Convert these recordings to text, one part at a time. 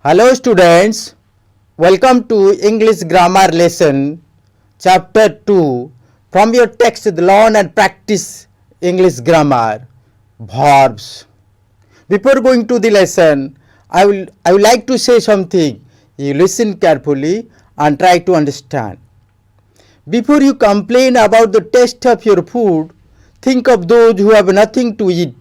Hello students, welcome to English grammar lesson chapter 2 from your text Learn and Practice English Grammar Verbs. Before going to the lesson, I would like to say something. You listen carefully and try to understand. Before you complain about the taste of your food, think of those who have nothing to eat.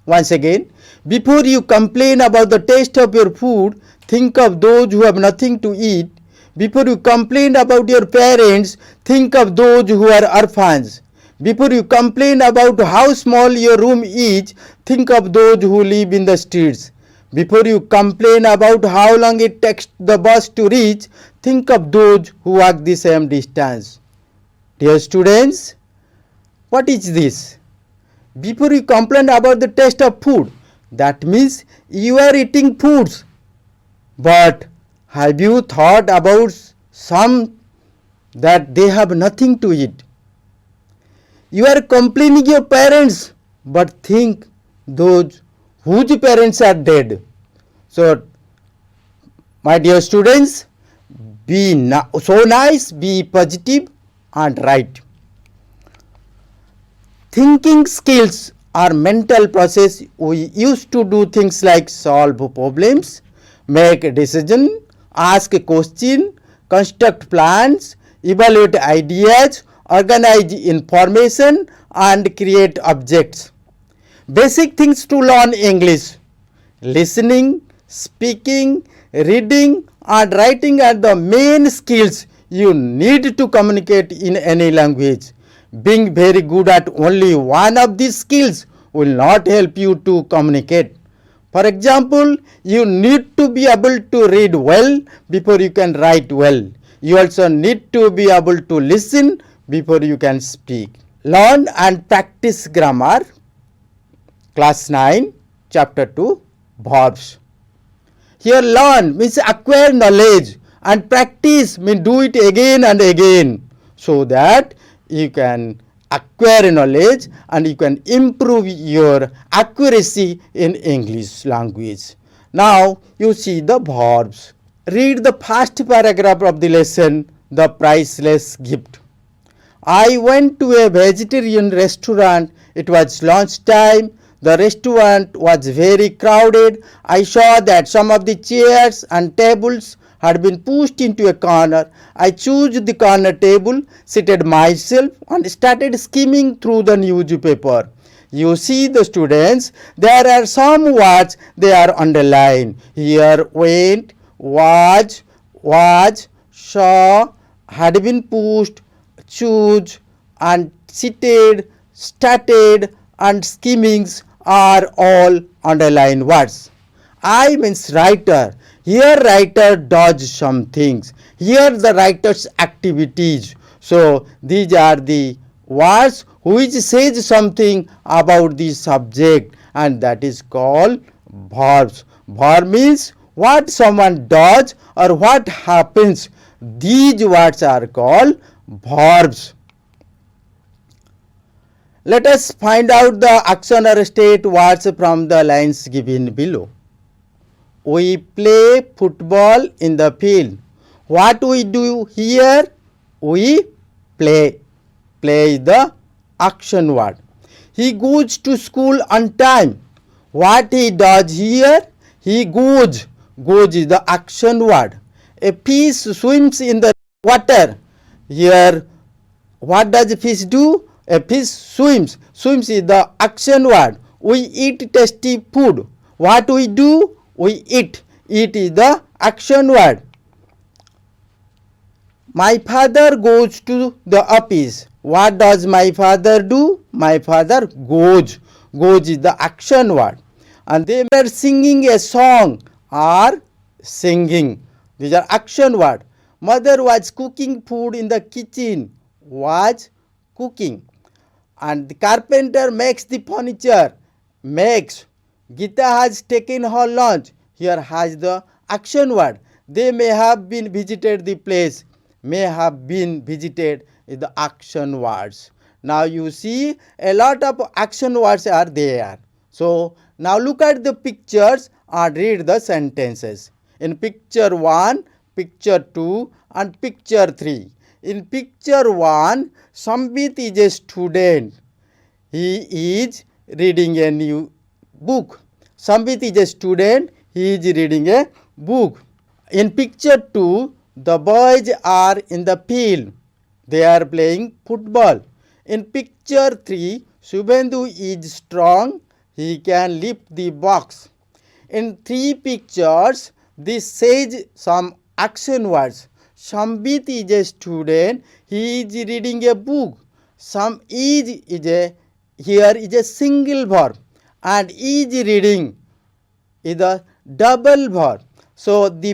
Once again, before you complain about the taste of your food, think of those who have nothing to eat. Before you complain about your parents, think of those who are orphans. Before you complain about how small your room is, think of those who live in the streets. Before you complain about how long it takes the bus to reach, think of those who walk the same distance. Dear students, what is this? Before you complain about the taste of food, that means you are eating foods. But have you thought about some that they have nothing to eat? You are complaining your parents, but think those whose parents are dead. So, my dear students, be so nice, be positive and right. Thinking skills are mental process we use to do things like solve problems, make a decision, ask a question, construct plans, evaluate ideas, organize information and create objects. Basic things to learn English: listening, speaking, reading and writing are the main skills you need to communicate in any language. Being very good at only one of these skills will not help you to communicate. For example, you need to be able to read well before you can write well. You also need to be able to listen before you can speak. Learn and practice grammar. Class 9, chapter 2, verbs. Here learn means acquire knowledge and practice means do it again and again so that you can acquire knowledge and you can improve your accuracy in English language. Now you see the verbs. Read the first paragraph of the lesson, the priceless gift. I went to a vegetarian restaurant. It was lunch time. The restaurant was very crowded. I saw that some of the chairs and tables had been pushed into a corner. I chose the corner table, seated myself and started skimming through the newspaper. You see the students, there are some words they are underlined. Here went, was, saw, had been pushed, choose and seated, started and skimmings are all underlined words. I means writer. Here writer does some things. Here the writer's activities. So these are the words which says something about the subject and that is called verbs. Verb means what someone does or what happens. These words are called verbs. Let us find out the action or state words from the lines given below. We play football in the field. What we do here? We play. Play is the action word. He goes to school on time. What he does here? He goes. Goes is the action word. A fish swims in the water. Here, what does a fish do? A fish swims. Swims is the action word. We eat tasty food. What we do? We eat. Eat is the action word. My father goes to the office. What does my father do? My father goes. Goes is the action word. And they were singing a song or singing. These are action words. Mother was cooking food in the kitchen. Was cooking. And the carpenter makes the furniture. Makes. Gita has taken her lunch. Here has the action word. They may have been visited the place. May have been visited is the action words. Now you see a lot of action words are there. So now look at the pictures and read the sentences. In picture 1, picture 2 and picture 3. In picture 1, Sambit is a student. He is reading a new book. Sambit is a student. He is reading a book. In picture 2, the boys are in the field. They are playing football. In picture 3, Subhendu is strong. He can lift the box. In 3 pictures, this says some action words. Sambit is a student. He is reading a book. Some is a here is a single verb, and is reading is a double verb. So the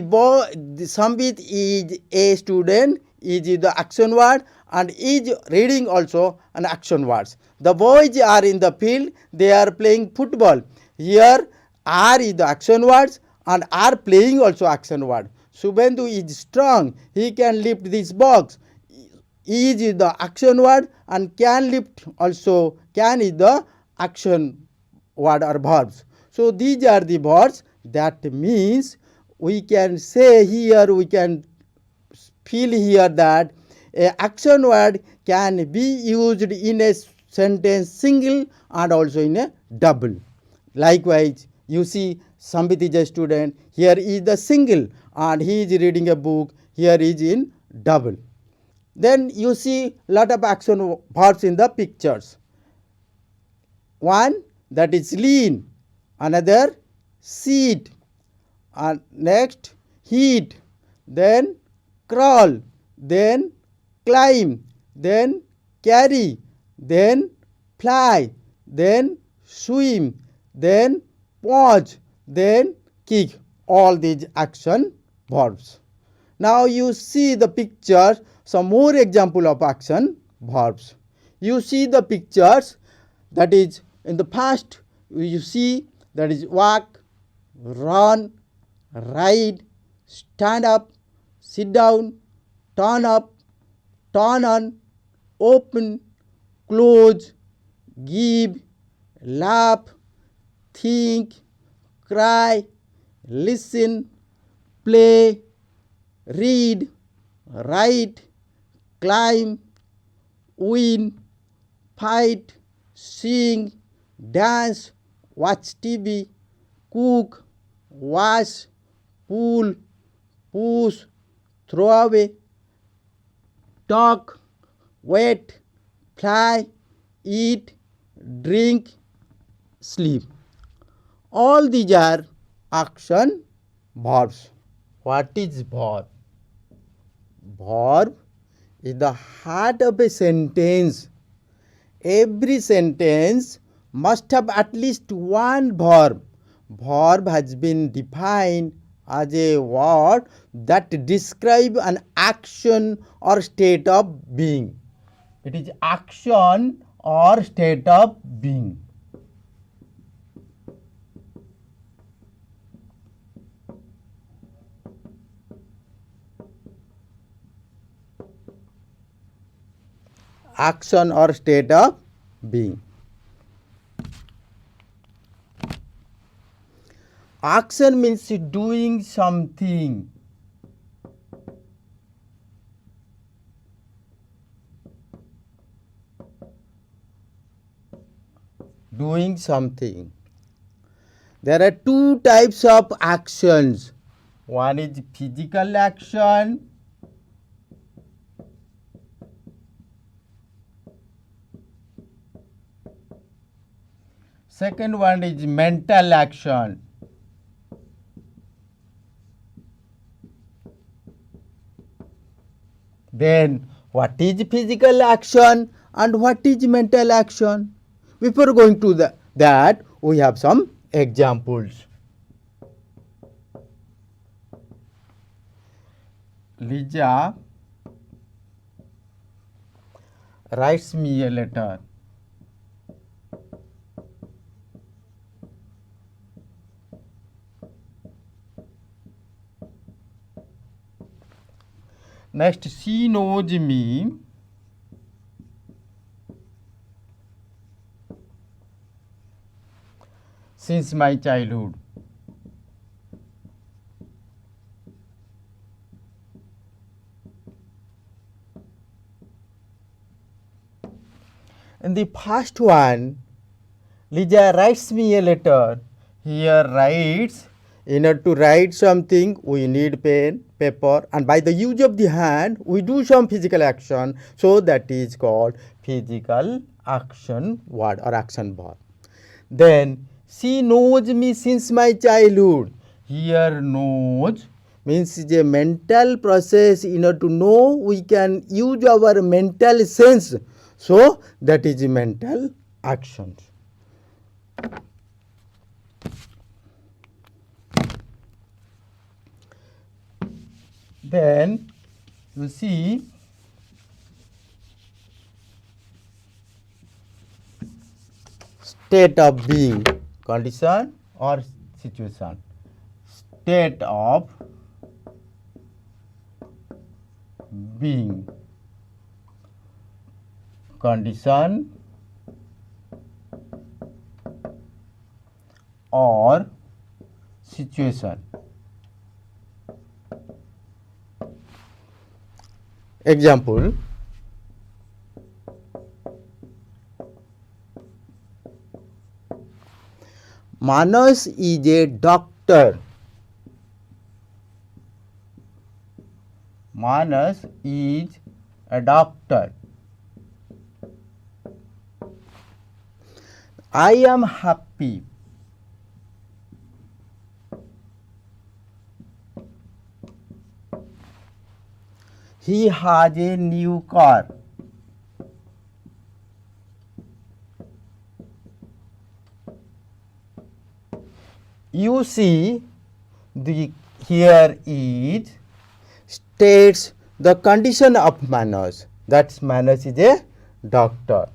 Sambit is a student is the action word, and is reading also an action words. The boys are in the field. They are playing football. Here are is the action words, and are playing also action word. Subhendu is strong. He can lift this box. Is the action word, and can lift also, can is the action word or verbs. So these are the words. That means we can say here, we can feel here that a action word can be used in a sentence single and also in a double. Likewise, you see Sambit is a student. Here is the single, and he is reading a book. Here is in double. Then you see lot of action verbs in the pictures. One, that is lean, another sit, and next heat, then crawl, then climb, then carry, then fly, then swim, then pause, then kick. All these action verbs. Now you see the picture, some more example of action verbs. You see the pictures, that is in the past, you see that is walk, run, ride, stand up, sit down, turn up, turn on, open, close, give, laugh, think, cry, listen, play, read, write, climb, win, fight, sing, dance, watch TV, cook, wash, pull, push, throw away, talk, wait, fly, eat, drink, sleep. All these are action verbs. What is verb? Verb is the heart of a sentence. Every sentence must have at least one verb. Verb has been defined as a word that describes an action or state of being. It is action or state of being. Action or state of being. Action means doing something. Doing something. There are two types of actions. One is physical action. Second one is mental action. Then what is physical action and what is mental action? Before going to that, we have some examples. Lisa writes me a letter. Next, she knows me. Since my childhood. In the first one, Lisa writes me a letter. Here writes, in order to write something, we need pen, paper, and by the use of the hand, we do some physical action. So that is called physical action word or action verb. Then she knows me since my childhood. Here knows means is a mental process. In order to know, we can use our mental sense. So that is mental actions. Then you see state of being, condition or situation. State of being, condition or situation. Example, Manas is a doctor. Manas is a doctor. I am happy. He has a new car. You see, the here is states the condition of Manas. That Manas is a doctor.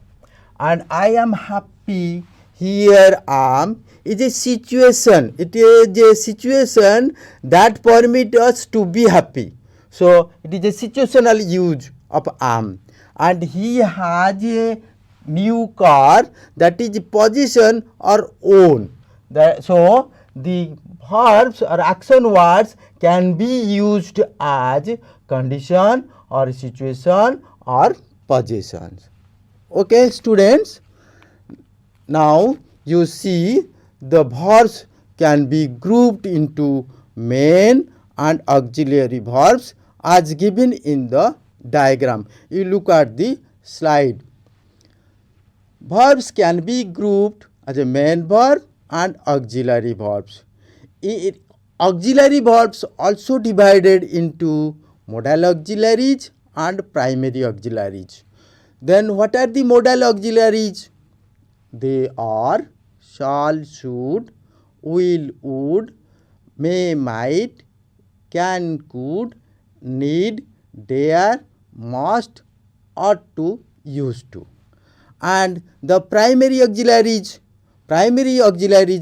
And I am happy. Here am is a situation. It is a situation that permit us to be happy. So it is a situational use of am. And he has a new car, that is possession or own. So the verbs or action words can be used as condition or situation or possessions. Okay, students. Now you see the verbs can be grouped into main and auxiliary verbs as given in the diagram. You look at the slide. Verbs can be grouped as a main verb and auxiliary verbs. Auxiliary verbs also divided into modal auxiliaries and primary auxiliaries. Then what are the modal auxiliaries? They are shall, should, will, would, may, might, can, could, need, dare, must, ought to, used to. And the primary auxiliaries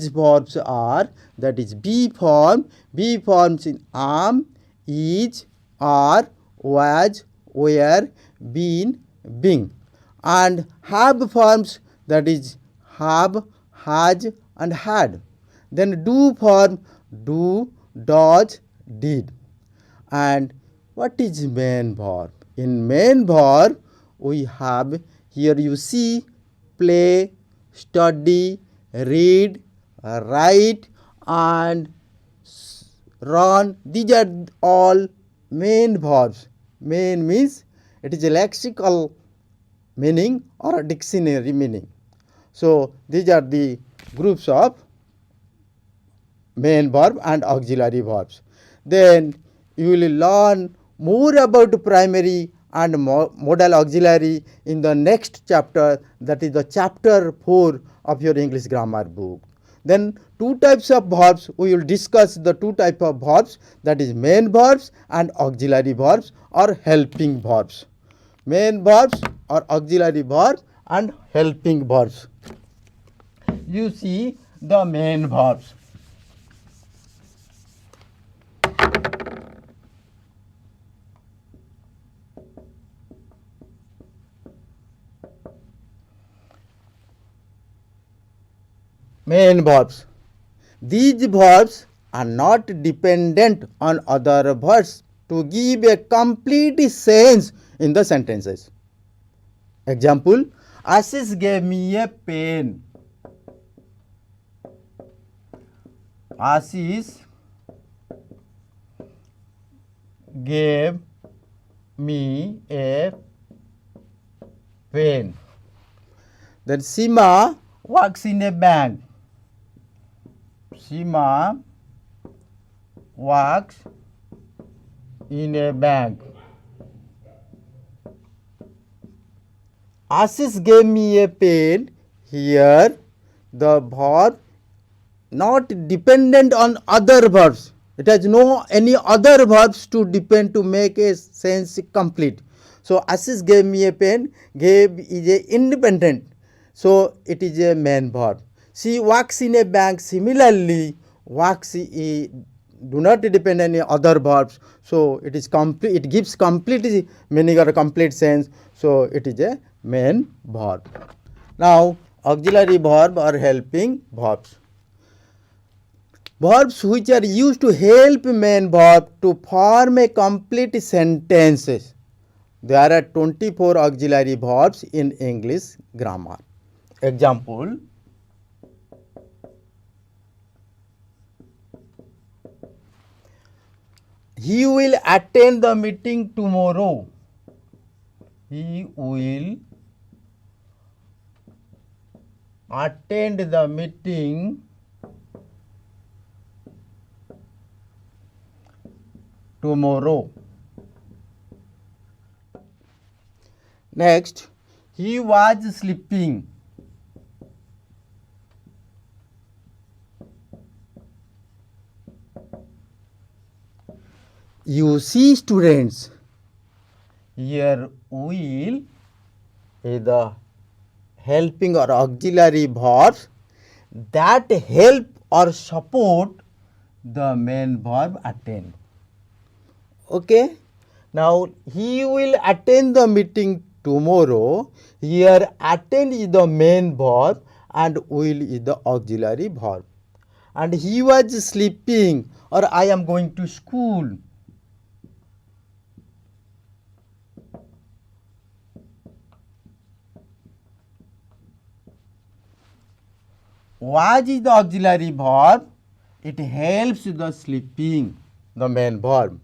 verbs are, that is be form. Be forms in am, is, are, was, were, been, being. And have forms, that is have, has and had. Then do form, do, does, did. And what is main verb? In main verb we have, here you see, play, study, read, write and run. These are all main verbs. Main means it is a lexical meaning or a dictionary meaning. So these are the groups of main verb and auxiliary verbs. Then you will learn more about primary and modal auxiliary in the next chapter, that is the chapter 4 of your English grammar book. Then two types of verbs, we will discuss the two types of verbs, that is main verbs and auxiliary verbs or helping verbs. Main verbs or auxiliary verbs and helping verbs. You see the main verbs. Main verbs. These verbs are not dependent on other verbs to give a complete sense in the sentences. Example, Ashish gave me a pen. Ashish gave me a pen. Then Seema works in a bank. Seema works in a bank. Ashish gave me a pen. Here the verb not dependent on other verbs. It has no any other verbs to depend to make a sentence complete. So Ashish gave me a pen. Gave is a independent. So it is a main verb. She works in a bank. Similarly, works do not depend on any other verbs. So it is complete. It gives complete meaning or complete sense. So it is a main verb. Now auxiliary verb or helping verbs. Verbs which are used to help main verb to form a complete sentences. There are 24 auxiliary verbs in English grammar. Example: he will attend the meeting tomorrow. He will attend the meeting tomorrow. Next, he was sleeping. You see, students, here will is the helping or auxiliary verbs that help or support the main verb attend. Okay. Now he will attend the meeting tomorrow. Here attend is the main verb and will is the auxiliary verb. And he was sleeping or I am going to school. Was is the auxiliary verb. It helps the sleeping, the main verb.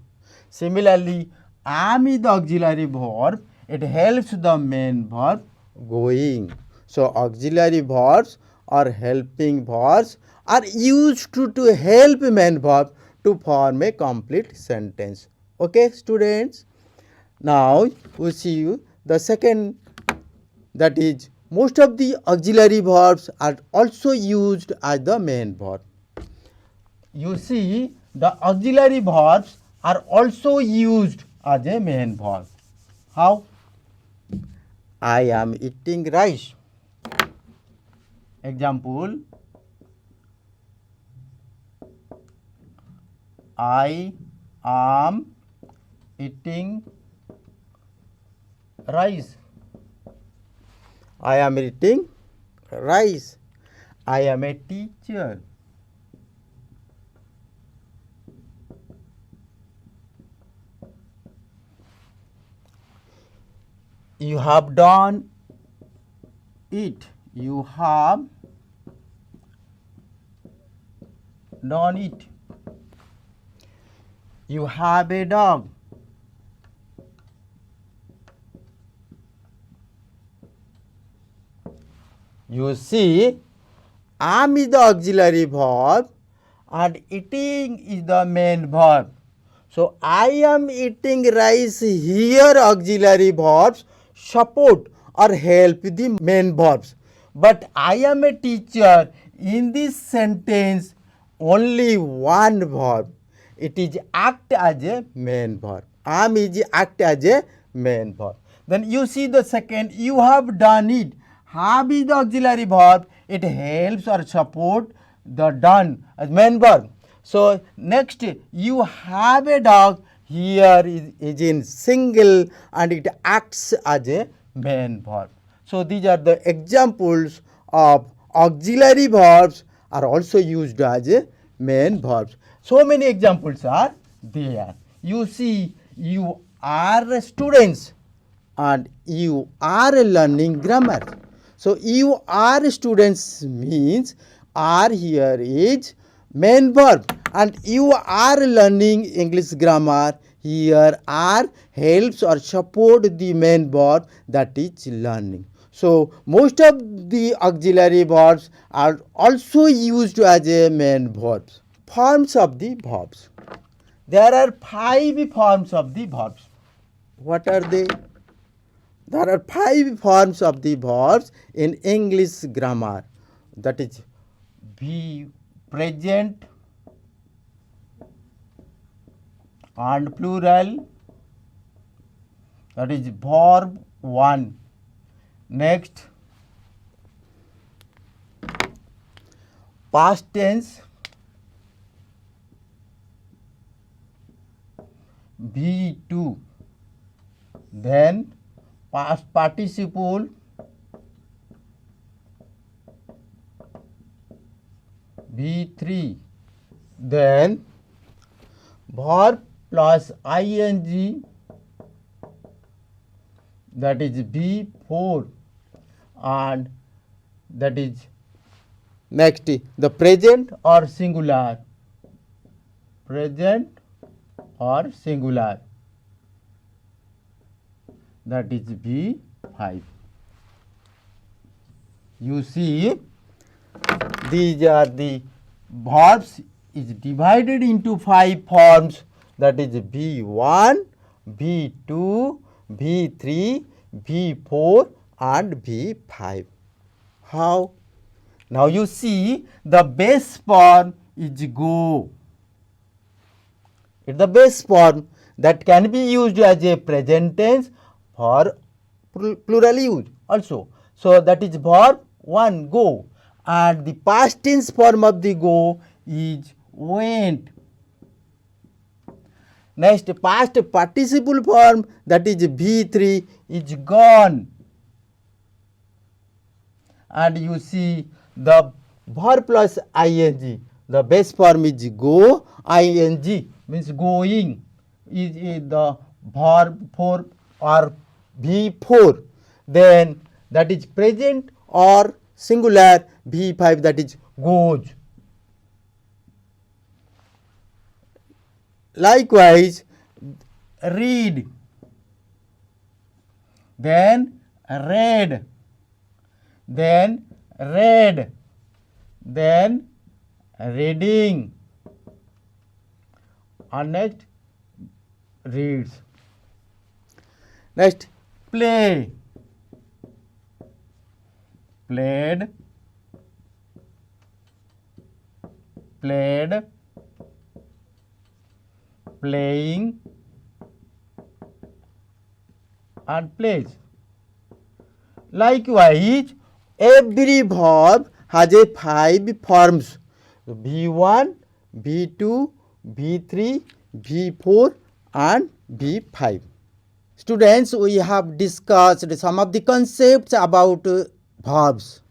Similarly, am is the auxiliary verb. It helps the main verb going. So auxiliary verbs or helping verbs are used to help main verb to form a complete sentence. Okay, students. Now we see the second, that is most of the auxiliary verbs are also used as the main verb. You see, the auxiliary verbs are also used as a main verb. How? I am eating rice. Example: I am eating rice. I am eating rice. I am a teacher. You have done it. You have done it. You have a dog. You see, am is the auxiliary verb and eating is the main verb. So, I am eating rice. Here auxiliary verbs support or help the main verbs. But I am a teacher. In this sentence, only one verb. It is act as a main verb. Am is act as a main verb. Then you see the second, you have done it. Have is the auxiliary verb. It helps or support the done as main verb. So next, you have a dog. Here is in single and it acts as a main verb. So these are the examples of auxiliary verbs are also used as a main verbs. So many examples are there. You see, you are students and you are learning grammar. So you are students means are here is main verb, and you are learning English grammar. Here are helps or support the main verb, that is learning. So most of the auxiliary verbs are also used as a main verbs. Forms of the verbs. There are 5 forms of the verbs. What are they? There are 5 forms of the verbs in English grammar. That is be present and plural. That is verb 1. Next, past tense, V2. Then past participle, V3. Then verb plus ing, that is V4. And that is next the present or singular. Present or singular, that is V5. You see, these are the verbs is divided into 5 forms, that is V1, V2, V3, V4 and V5. How? Now you see the base form is go. It's the base form that can be used as a present tense for plural use also. So that is verb 1, go, and the past tense form of the go is went. Next, past participle form, that is V3, is gone. And you see the verb plus ing, the base form is go, ing means going is the verb 4 or V4. Then that is present or singular, V5, that is goes. Likewise, read, then read, then read, then reading, and next reads. Next, play, played, played, playing and plays. Likewise, every verb has a 5 forms, V1, V2, V3, V4 and V5. Students, we have discussed some of the concepts about verbs.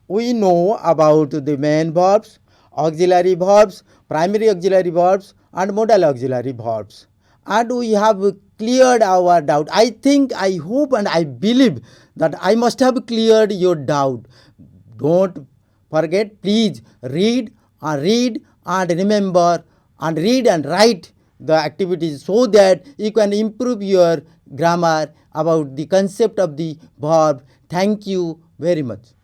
We know about the main verbs, auxiliary verbs, primary auxiliary verbs and modal auxiliary verbs. And we have cleared our doubt. I think, I hope and I believe that I must have cleared your doubt. Don't forget, please read and remember and read and write the activities so that you can improve your grammar about the concept of the verb. Thank you very much.